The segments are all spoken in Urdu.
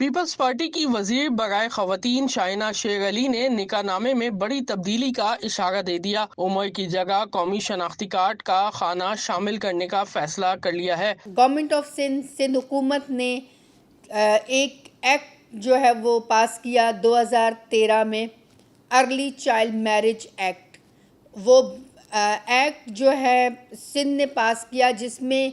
پیپلز پارٹی کی وزیر برائے خواتین شائنہ شیر علی نے نکاح نامے میں بڑی تبدیلی کا اشارہ دے دیا۔ عمر کی جگہ قومی شناختی کارڈ کا خانہ شامل کرنے کا فیصلہ کر لیا ہے۔ گورنمنٹ آف سندھ حکومت نے ایک ایکٹ جو ہے وہ پاس کیا 2013 میں، ارلی چائلڈ میرج ایکٹ۔ وہ ایکٹ جو ہے سندھ نے پاس کیا، جس میں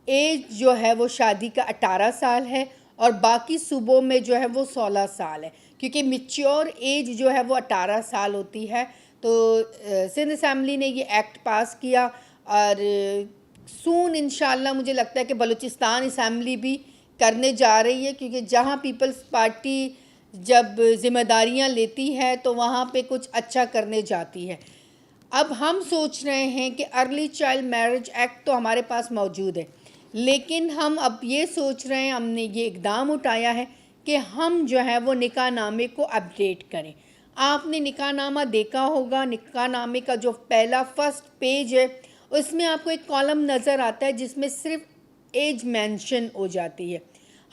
ایج جو ہے وہ شادی کا 18 سال ہے اور باقی صوبوں میں جو ہے وہ 16 سال ہے، کیونکہ میچور ایج جو ہے وہ 18 سال ہوتی ہے۔ تو سندھ اسمبلی نے یہ ایکٹ پاس کیا اور سون انشاءاللہ مجھے لگتا ہے کہ بلوچستان اسمبلی بھی کرنے جا رہی ہے، کیونکہ جہاں پیپلز پارٹی جب ذمہ داریاں لیتی ہے تو وہاں پہ کچھ اچھا کرنے جاتی ہے۔ اب ہم سوچ رہے ہیں کہ ارلی چائلڈ میرج ایکٹ تو ہمارے پاس موجود ہے، لیکن ہم اب یہ سوچ رہے ہیں، ہم نے یہ اقدام اٹھایا ہے کہ ہم جو ہے وہ نکاح نامے کو اپڈیٹ کریں۔ آپ نے نکاح نامہ دیکھا ہوگا، نکاح نامے کا جو پہلا فرسٹ پیج ہے اس میں آپ کو ایک کالم نظر آتا ہے جس میں صرف ایج مینشن ہو جاتی ہے۔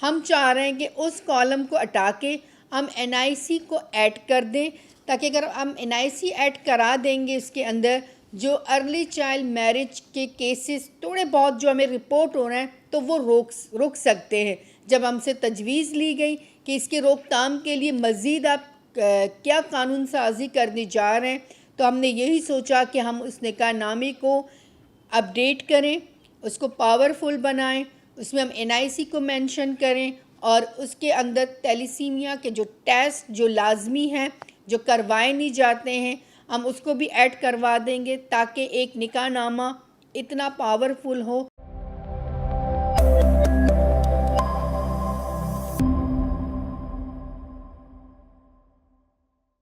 ہم چاہ رہے ہیں کہ اس کالم کو ہٹا کے ہم NIC کو ایڈ کر دیں، تاکہ اگر ہم NIC ایڈ کرا دیں گے اس کے اندر، جو ارلی چائلڈ میرج کے کیسز تھوڑے بہت جو ہمیں رپورٹ ہو رہے ہیں تو وہ رک سکتے ہیں۔ جب ہم سے تجویز لی گئی کہ اس کے روک تھام کے لیے مزید آپ کیا قانون سازی کرنے جا رہے ہیں، تو ہم نے یہی سوچا کہ ہم اس نکاح نامے کو اپڈیٹ کریں، اس کو پاورفل بنائیں، اس میں ہم NIC کو مینشن کریں اور اس کے اندر تیلیسیمیا کے جو ٹیسٹ جو لازمی ہیں، جو کروائے نہیں جاتے ہیں، ہم اس کو بھی ایڈ کروا دیں گے، تاکہ ایک نکاح نامہ اتنا پاورفل ہو